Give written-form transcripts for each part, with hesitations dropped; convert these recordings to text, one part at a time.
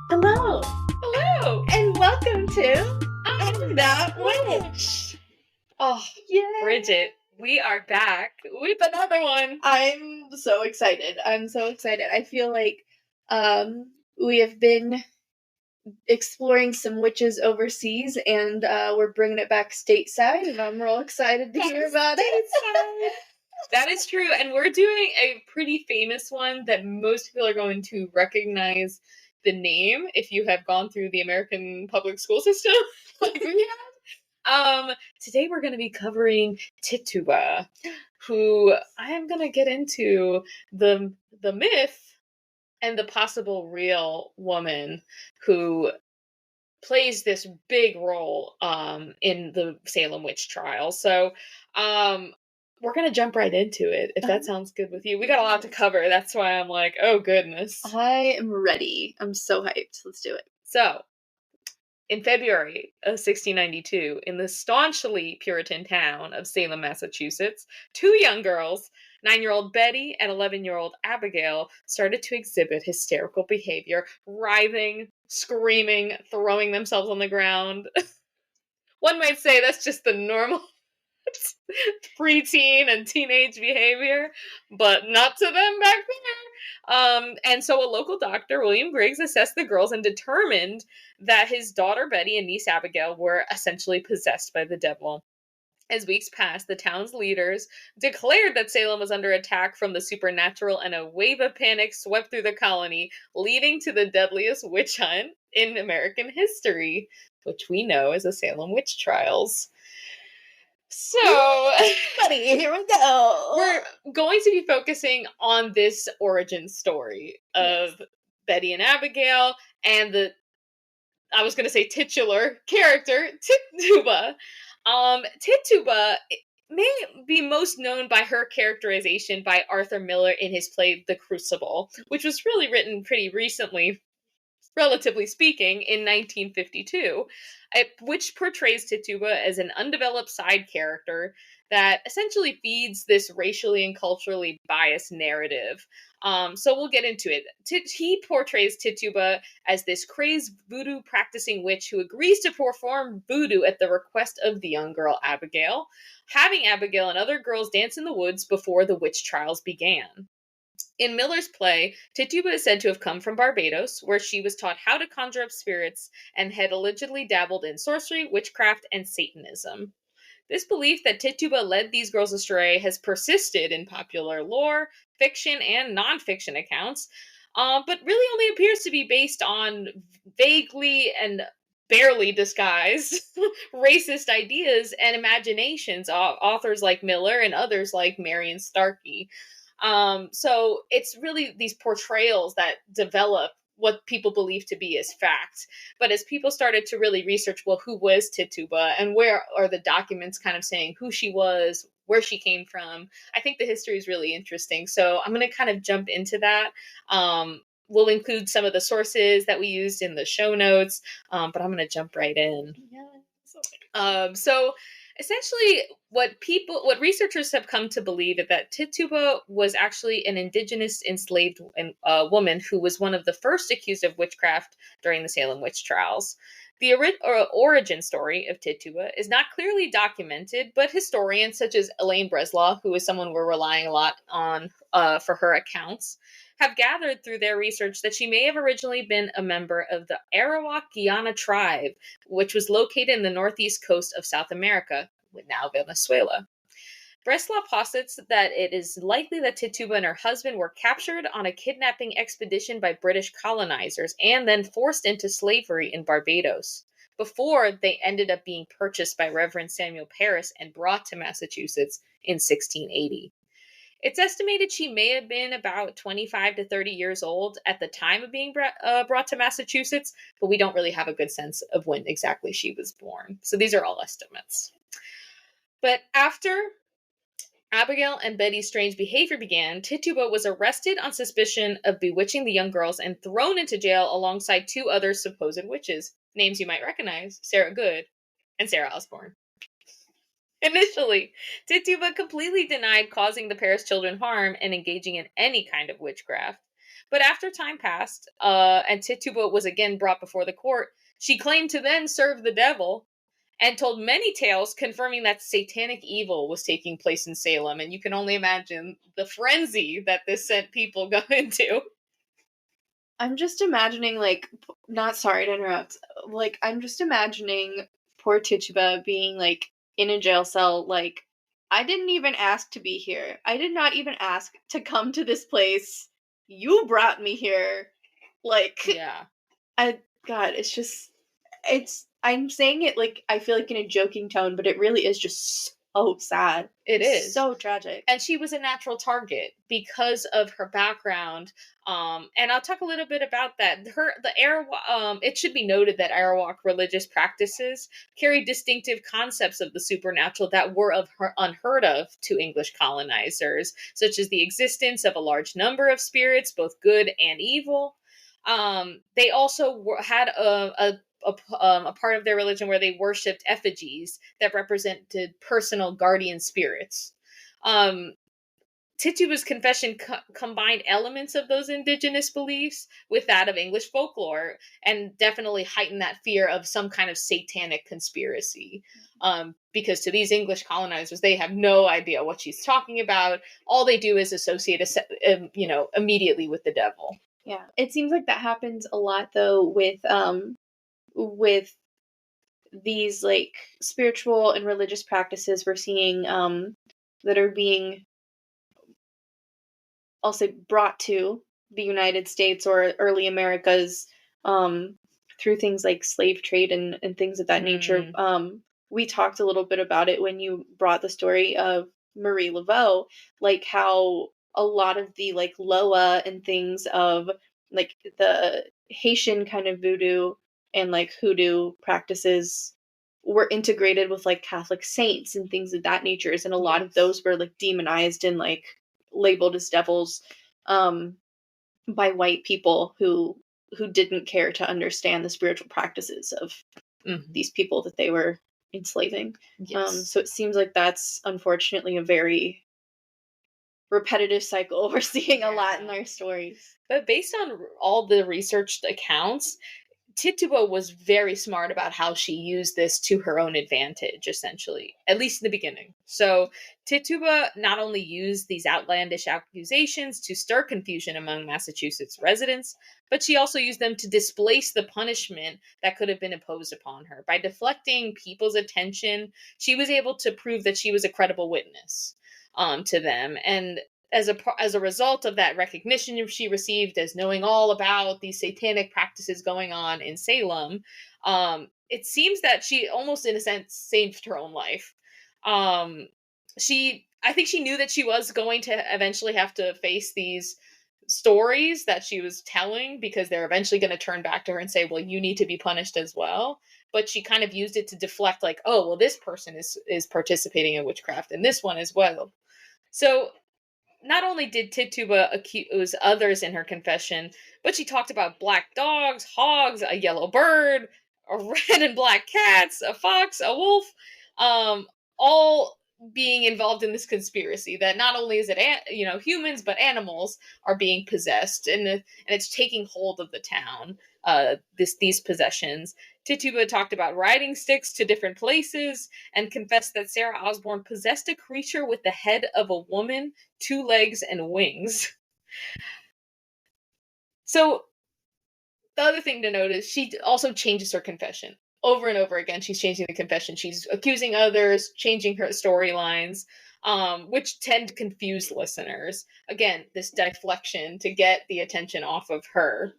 Hello, Hello! and welcome to I'm That That Witch. Oh, Yay! Bridget, we are back with another one. I'm so excited. I feel like we have been exploring some witches overseas, and we're bringing it back stateside, and I'm real excited to hear about it. That is true, and we're doing a pretty famous one that most people are going to recognize the name if you have gone through the American public school system like we have. Today we're going to be covering Tituba, who I am going to get into the myth and the possible real woman who plays this big role in the Salem witch trial. So we're gonna jump right into it if that sounds good with you. We got a lot to cover. That's why I'm like, oh goodness. I am ready. I'm so hyped. Let's do it. So in February of 1692, in the staunchly Puritan town of Salem, Massachusetts, two young girls, 9-year-old Betty and 11-year-old Abigail, started to exhibit hysterical behavior, writhing, screaming, throwing themselves on the ground. One might say that's just the normal preteen and teenage behavior, but not to them back there. And so a local doctor, William Griggs, assessed the girls and determined that his daughter Betty and niece Abigail were essentially possessed by the devil. As weeks passed, the town's leaders declared that Salem was under attack from the supernatural, and a wave of panic swept through the colony, leading to the deadliest witch hunt in American history, which we know as the Salem witch trials. So, Buddy, here we go. we're going to be focusing on this origin story of Betty and Abigail and I was going to say titular character, Tituba. Tituba may be most known by her characterization by Arthur Miller in his play The Crucible, which was really written pretty recently, relatively speaking, in 1952, which portrays Tituba as an undeveloped side character that essentially feeds this racially and culturally biased narrative. So we'll get into it. He portrays Tituba as this crazed voodoo practicing witch who agrees to perform voodoo at the request of the young girl Abigail, having Abigail and other girls dance in the woods before the witch trials began. In Miller's play, Tituba is said to have come from Barbados, where she was taught how to conjure up spirits and had allegedly dabbled in sorcery, witchcraft, and Satanism. This belief that Tituba led these girls astray has persisted in popular lore, fiction, and nonfiction accounts, but really only appears to be based on vaguely and barely disguised racist ideas and imaginations of authors like Miller and others like Marion Starkey. So it's really these portrayals that develop what people believe to be as fact. But as people started to really research, well, who was Tituba and where are the documents kind of saying who she was, where she came from, I think the history is really interesting. So I'm going to kind of jump into that. We'll include some of the sources that we used in the show notes, but I'm going to jump right in. So essentially what researchers have come to believe is that Tituba was actually an indigenous enslaved woman who was one of the first accused of witchcraft during the Salem witch trials. The origin story of Tituba is not clearly documented, but historians such as Elaine Breslaw, who is someone we're relying a lot on for her accounts, have gathered through their research that she may have originally been a member of the Arawak-Guyana tribe, which was located in the northeast coast of South America, now Venezuela. Breslaw posits that it is likely that Tituba and her husband were captured on a kidnapping expedition by British colonizers and then forced into slavery in Barbados, before they ended up being purchased by Reverend Samuel Parris and brought to Massachusetts in 1680. It's estimated she may have been about 25 to 30 years old at the time of being brought to Massachusetts, but we don't really have a good sense of when exactly she was born. So these are all estimates. But after Abigail and Betty's strange behavior began, Tituba was arrested on suspicion of bewitching the young girls and thrown into jail alongside two other supposed witches, names you might recognize, Sarah Good and Sarah Osborne. Initially, Tituba completely denied causing the Paris children harm and engaging in any kind of witchcraft. But after time passed, and Tituba was again brought before the court, she claimed to then serve the devil and told many tales confirming that satanic evil was taking place in Salem. And you can only imagine the frenzy that this sent people go into. I'm just imagining, like, not sorry to interrupt, like, I'm just imagining poor Tituba being, like, in a jail cell, like, I didn't even ask to be here. I did not even ask to come to this place. You brought me here. Like, Yeah. God, I'm saying it, like, I feel like in a joking tone, but it really is just so sad. It is. So tragic. And she was a natural target because of her background. And I'll talk a little bit about that. It should be noted that Arawak religious practices carry distinctive concepts of the supernatural that were unheard of to English colonizers, such as the existence of a large number of spirits, both good and evil. They also had a part of their religion where they worshipped effigies that represented personal guardian spirits. Tituba's confession combined elements of those indigenous beliefs with that of English folklore, and definitely heightened that fear of some kind of satanic conspiracy. Because to these English colonizers, they have no idea what she's talking about. All they do is associate, immediately with the devil. Yeah, it seems like that happens a lot, though, with these, like, spiritual and religious practices we're seeing that are being, I'll say, brought to the United States or early Americas through things like slave trade and things of that nature. We talked a little bit about it when you brought the story of Marie Laveau, like how a lot of the, like, Loa and things of, like, the Haitian kind of voodoo and, like, hoodoo practices were integrated with, like, Catholic saints and things of that nature. And a lot of those were, like, demonized and, like, labeled as devils by white people who didn't care to understand the spiritual practices of these people that they were enslaving. Yes. So it seems like that's unfortunately a very repetitive cycle we're seeing a lot in our stories. But based on all the researched accounts, Tituba was very smart about how she used this to her own advantage, essentially, at least in the beginning. So Tituba not only used these outlandish accusations to stir confusion among Massachusetts residents, but she also used them to displace the punishment that could have been imposed upon her. By deflecting people's attention, she was able to prove that she was a credible witness to them. And as a result of that recognition she received as knowing all about these satanic practices going on in Salem, it seems that she almost, in a sense, saved her own life. I think she knew that she was going to eventually have to face these stories that she was telling, because they're eventually going to turn back to her and say, well, you need to be punished as well. But she kind of used it to deflect, like, oh, well, this person is participating in witchcraft and this one as well. So not only did Tituba accuse others in her confession, but she talked about black dogs, hogs, a yellow bird, a red and black cats, a fox, a wolf, all being involved in this conspiracy that not only is it humans, but animals are being possessed, and it's taking hold of the town. These possessions. Tituba talked about riding sticks to different places and confessed that Sarah Osborne possessed a creature with the head of a woman, 2 legs, and wings. So the other thing to note is she also changes her confession. Over and over again, she's changing the confession. She's accusing others, changing her storylines, which tend to confuse listeners. Again, this deflection to get the attention off of her.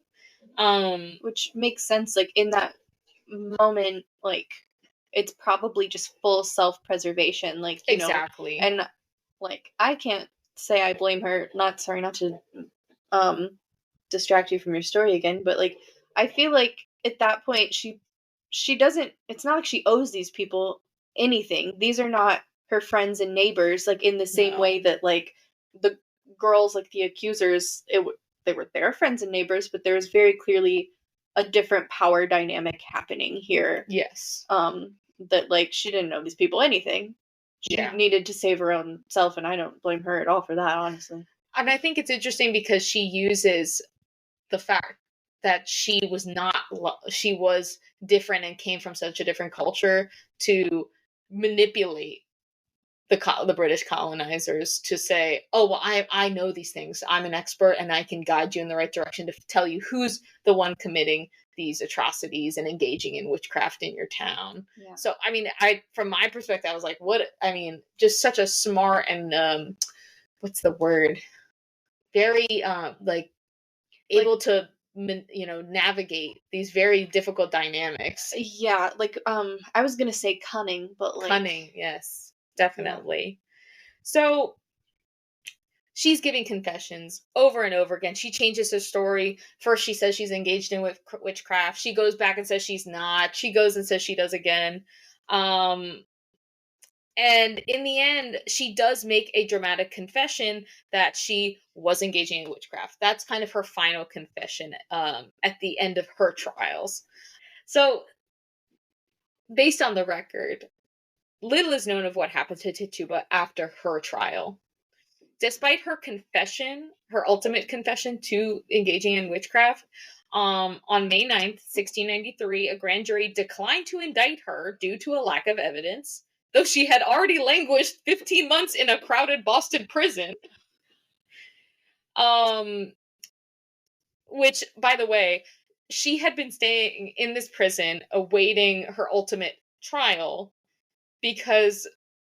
Which makes sense, like, in that moment, like, it's probably just full self-preservation, like, you exactly. know, and, like, I can't say I blame her, not to distract you from your story again, but, like, I feel like at that point she doesn't, it's not like she owes these people anything. These are not her friends and neighbors, like, in the same way that, like, the girls, like, the accusers, they were their friends and neighbors, but there was very clearly a different power dynamic happening here. Yes. That, like, she didn't know these people anything. She needed to save her own self, and I don't blame her at all for that, honestly. And I think it's interesting because she uses the fact that she was different and came from such a different culture to manipulate the British colonizers to say, oh, well, I know these things. I'm an expert and I can guide you in the right direction to tell you who's the one committing these atrocities and engaging in witchcraft in your town. Yeah. So, I mean, from my perspective, I was like, just such a smart and, what's the word? Very, able to, navigate these very difficult dynamics. Yeah, I was gonna say cunning, but cunning, yes, definitely. Yeah. So she's giving confessions over and over again. She changes her story. First, she says she's engaged in witchcraft. She goes back and says she's not. She goes and says she does again. And in the end, she does make a dramatic confession that she was engaging in witchcraft. That's kind of her final confession at the end of her trials. So, based on the record, little is known of what happened to Tituba after her trial. Despite her confession, her ultimate confession to engaging in witchcraft, on May 9th, 1693, a grand jury declined to indict her due to a lack of evidence, though she had already languished 15 months in a crowded Boston prison. Which, by the way, she had been staying in this prison awaiting her ultimate trial because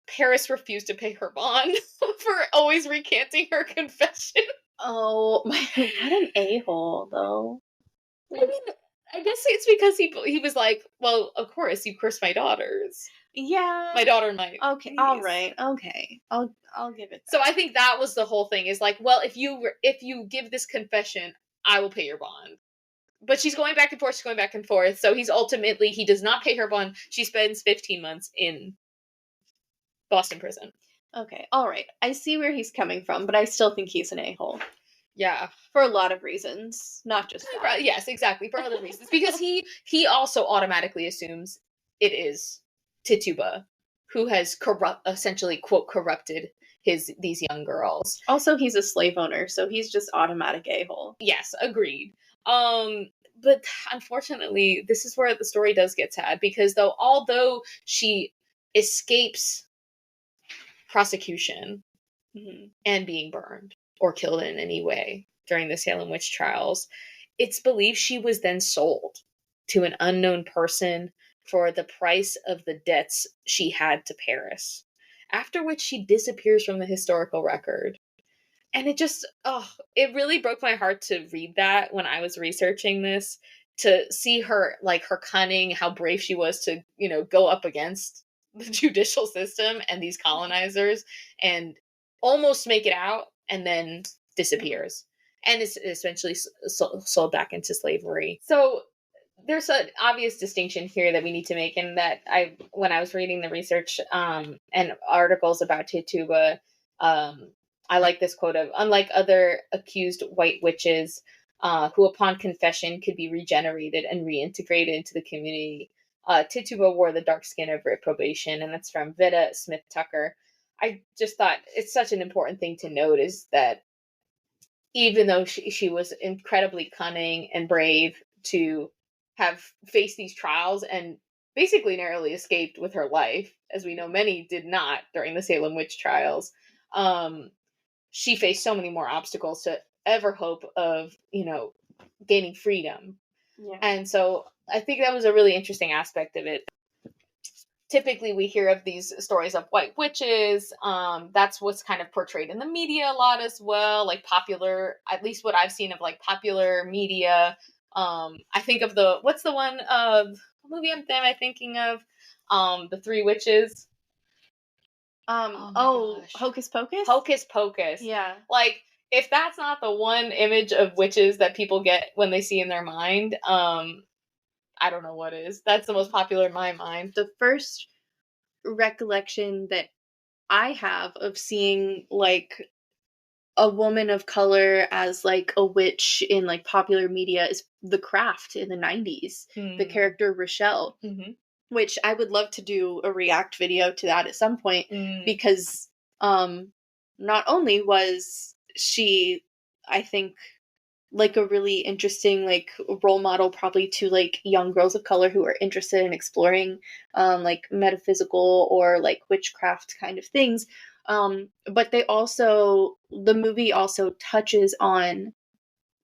Paris refused to pay her bond for always recanting her confession. Oh, what an a-hole, though. I mean, I guess it's because he was like, well, of course, you cursed my daughters. Yeah. My daughter and my Okay, niece. all right, okay. I'll give it that. So I think that was the whole thing, is like, well, if you give this confession, I will pay your bond. But she's going back and forth, so he does not pay her bond. She spends 15 months in Boston prison. Okay, all right. I see where he's coming from, but I still think he's an a-hole. Yeah. For a lot of reasons, not just that. Yes, exactly, for other reasons. Because he also automatically assumes it is Tituba who has essentially, quote, corrupted these young girls. Also, he's a slave owner, so he's just automatic a-hole. Yes, agreed. But unfortunately, this is where the story does get sad, because although she escapes prosecution and being burned or killed in any way during the Salem witch trials, it's believed she was then sold to an unknown person for the price of the debts she had to Paris, after which she disappears from the historical record. And it really broke my heart to read that when I was researching this, to see her cunning, how brave she was to, go up against the judicial system and these colonizers and almost make it out, and then disappears and is essentially sold back into slavery. So there's an obvious distinction here that we need to make, and that when I was reading the research and articles about Tituba, I like this quote of, unlike other accused white witches who upon confession could be regenerated and reintegrated into the community, Tituba wore the dark skin of reprobation, and that's from Vida Smith Tucker. I just thought it's such an important thing to note, is that even though she was incredibly cunning and brave to have faced these trials and basically narrowly escaped with her life, as we know many did not during the Salem witch trials, she faced so many more obstacles to ever hope of, gaining freedom. Yeah. And so I think that was a really interesting aspect of it. Typically, we hear of these stories of white witches. That's what's kind of portrayed in the media a lot as well, like popular, at least what I've seen of popular media. I think of what's the one what movie am I thinking of? The Three Witches. Hocus Pocus? Hocus Pocus. Yeah. If that's not the one image of witches that people get when they see in their mind, I don't know what is. That's the most popular in my mind. The first recollection that I have of seeing a woman of color as a witch in popular media is The Craft in the 90s. The character Rochelle. Mm-hmm. Which I would love to do a react video to that at some point, because not only was she, I think, like a really interesting like role model probably to like young girls of color who are interested in exploring like metaphysical or like witchcraft kind of things. But the movie also touches on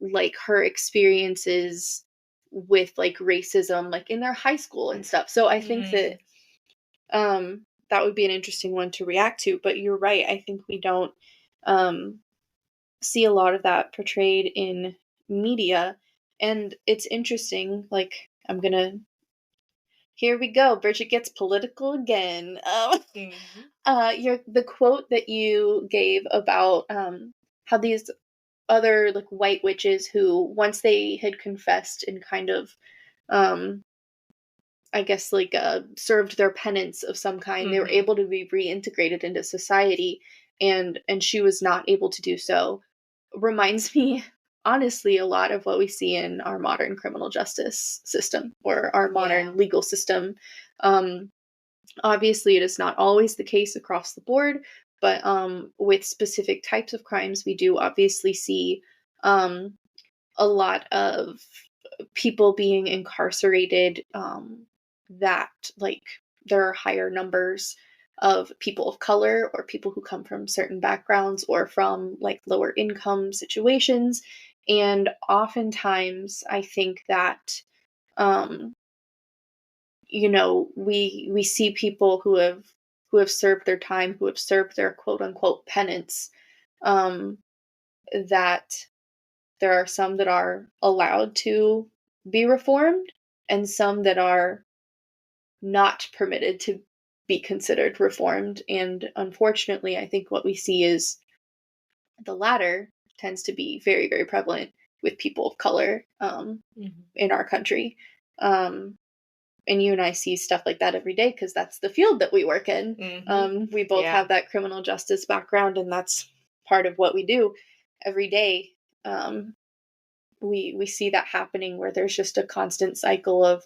like her experiences with like racism like in their high school and stuff. So I think that that would be an interesting one to react to. But you're right, I think we don't um see a lot of that portrayed in media. And it's interesting, like I'm gonna here we go, Bridget gets political again. The quote that you gave about how these other like white witches who once they had confessed and kind of um I guess like served their penance of some kind, they were able to be reintegrated into society, and she was not able to do so, reminds me honestly a lot of what we see in our modern criminal justice system or our modern legal system. Um, Obviously, it is not always the case across the board, but with specific types of crimes, we do obviously see um, a lot of people being incarcerated that like there are higher numbers of people of color or people who come from certain backgrounds or from like lower income situations. And oftentimes I think that um we see people who have served their time, who have served their quote unquote penance, um that there are some that are allowed to be reformed and some that are not permitted to be considered reformed. And unfortunately, I think what we see is the latter tends to be very, very prevalent with people of color in our country. And you and I see stuff like that every day because that's the field that we work in. We both have that criminal justice background, and that's part of what we do every day. We see that happening where there's just a constant cycle of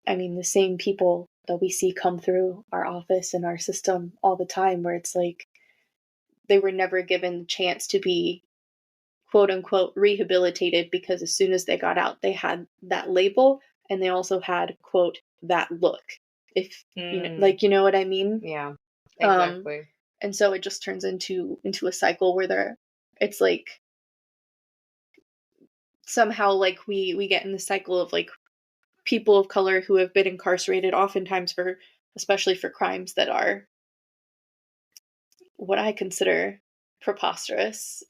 the same people that we see come through our office and our system all the time, where it's like they were never given the chance to be quote unquote rehabilitated because as soon as they got out, they had that label and they also had quote that look. If you know what I mean? Yeah, exactly. And so it just turns into a cycle where it's like somehow like we get in the cycle of like people of color who have been incarcerated oftentimes especially for crimes that are what I consider preposterous.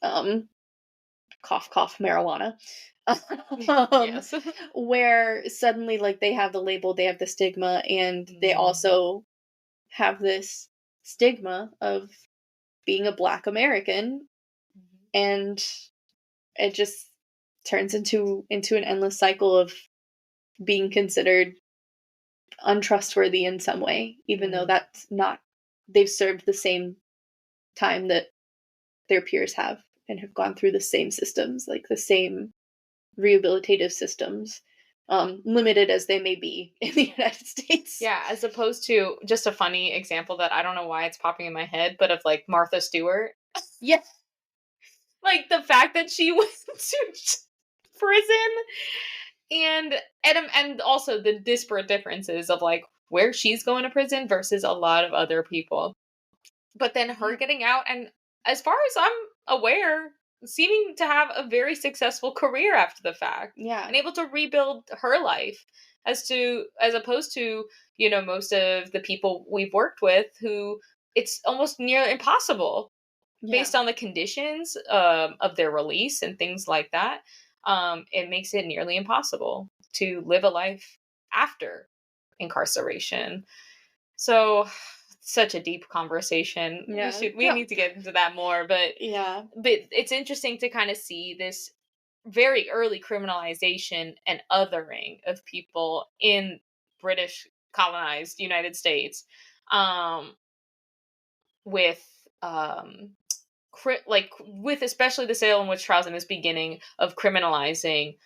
Cough, cough, marijuana. Yes. Where suddenly, like, they have the label, they have the stigma, and they also have this stigma of being a Black American, and it just turns into an endless cycle of being considered untrustworthy in some way, even though that's not, they've served the same time that their peers have and have gone through the same systems, like the same rehabilitative systems, limited as they may be in the United States. Yeah, as opposed to just a funny example that I don't know why it's popping in my head, but of like Martha Stewart. Yes. Like the fact that she went to prison and also the disparate differences of like where she's going to prison versus a lot of other people. But then her getting out and as far as I'm aware, seeming to have a very successful career after the fact. Yeah. And able to rebuild her life as opposed to, most of the people we've worked with who it's almost near impossible based on the conditions of their release and things like that. It makes it nearly impossible to live a life after incarceration. So such a deep conversation. Yeah. We need to get into that more, but it's interesting to kind of see this very early criminalization and othering of people in British colonized United States, with with especially the Salem witch trials and this beginning of criminalizing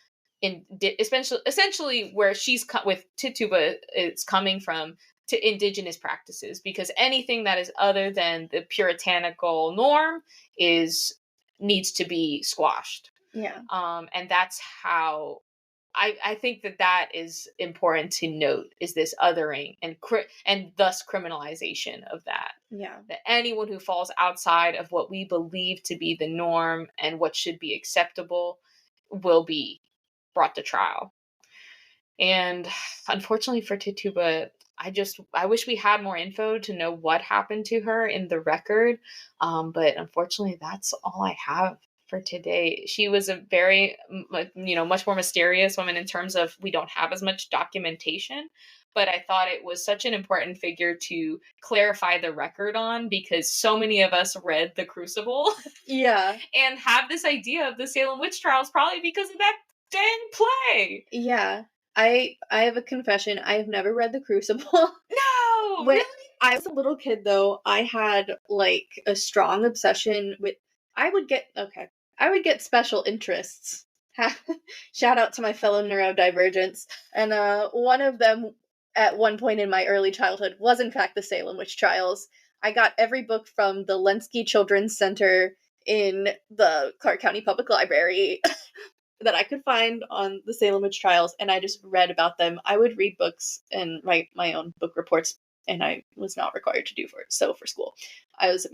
essentially where she's with Tituba, it's coming from to indigenous practices, because anything that is other than the puritanical norm needs to be squashed. Yeah. And that's how I think that is important to note, is this othering and thus criminalization of that. Yeah. That anyone who falls outside of what we believe to be the norm and what should be acceptable will be brought to trial. And unfortunately for Tituba, I wish we had more info to know what happened to her in the record. But unfortunately, that's all I have for today. She was a very, much more mysterious woman in terms of we don't have as much documentation. But I thought it was such an important figure to clarify the record on, because so many of us read The Crucible. Yeah. And have this idea of the Salem witch trials probably because of that dang play. Yeah. I have a confession. I have never read The Crucible. No, When really? I was a little kid, though, I had like a strong obsession with. I would get special interests. Shout out to my fellow neurodivergents. And one of them, at one point in my early childhood, was in fact the Salem witch trials. I got every book from the Lenski Children's Center in the Clark County Public Library that I could find on the Salem witch trials, and I just read about them. I would read books and write my own book reports, and I was not required to do so for school. I was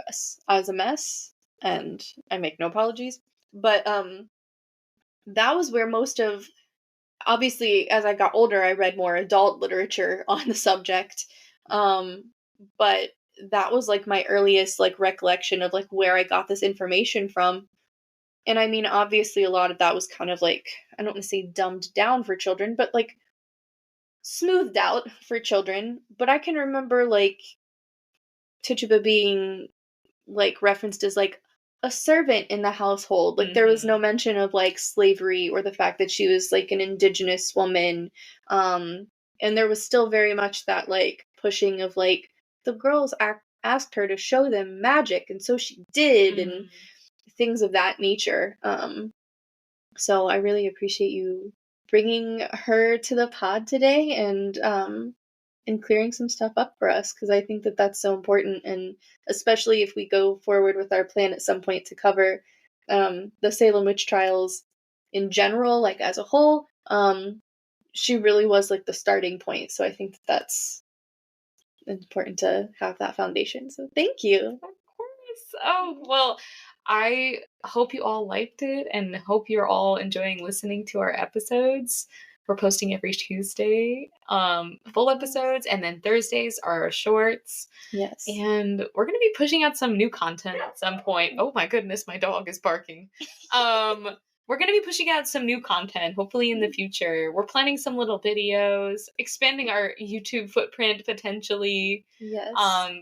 a mess, and I make no apologies. But that was where most of, obviously, as I got older, I read more adult literature on the subject. But that was like my earliest like recollection of like where I got this information from. And I mean, obviously, a lot of that was kind of like, I don't want to say dumbed down for children, but like smoothed out for children. But I can remember like Tituba being like referenced as like a servant in the household. Like there was no mention of like slavery or the fact that she was like an indigenous woman. And there was still very much that like pushing of like the girls asked her to show them magic, and so she did. And things of that nature. So I really appreciate you bringing her to the pod today and clearing some stuff up for us, because I think that that's so important, and especially if we go forward with our plan at some point to cover the Salem witch trials in general, like as a whole. She really was like the starting point, so I think that that's important to have that foundation. So thank you. Of course. Oh, well, I hope you all liked it and hope you're all enjoying listening to our episodes. We're posting every Tuesday, full episodes, and then Thursdays are our shorts. Yes. And we're going to be pushing out some new content at some point. Oh my goodness, my dog is barking. We're going to be pushing out some new content, hopefully in the future. We're planning some little videos, expanding our YouTube footprint potentially. Yes.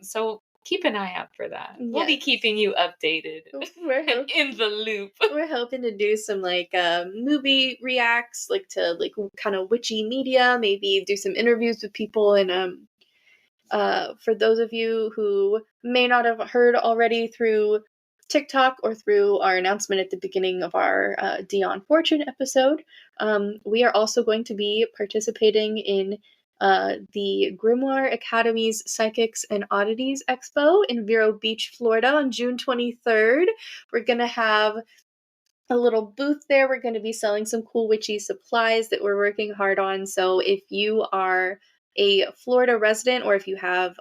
So keep an eye out for that. Yes. We'll be keeping you updated and in the loop. We're hoping to do some like movie reacts, like to like kind of witchy media, maybe do some interviews with people. And for those of you who may not have heard already through TikTok or through our announcement at the beginning of our Dion Fortune episode, we are also going to be participating in the Grimoire Academy's Psychics and Oddities Expo in Vero Beach, Florida on June 23rd. We're going to have a little booth there. We're going to be selling some cool witchy supplies that we're working hard on. So if you are a Florida resident, or if you have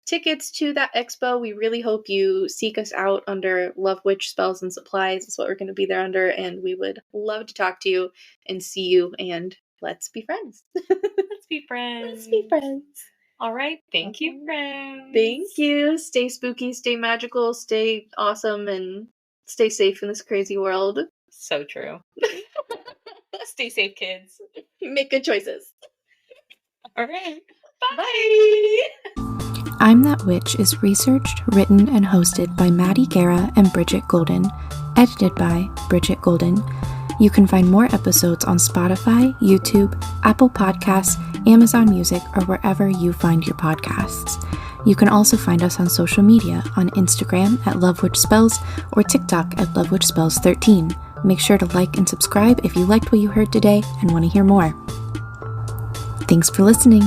tickets to that expo, we really hope you seek us out under Love Witch Spells and Supplies. Is what we're going to be there under, and we would love to talk to you and see you, and let's be friends. Let's be friends. Let's be friends. All right. Thank you, friends. Thank you. Stay spooky, stay magical, stay awesome, and stay safe in this crazy world. So true. Stay safe, kids. Make good choices. All right. Bye. I'm That Witch is researched, written, and hosted by Maddy Guerra and Bridgette Golden. Edited by Bridgette Golden. You can find more episodes on Spotify, YouTube, Apple Podcasts, Amazon Music, or wherever you find your podcasts. You can also find us on social media on Instagram at LoveWitchSpells or TikTok at LoveWitchSpells13. Make sure to like and subscribe if you liked what you heard today and want to hear more. Thanks for listening.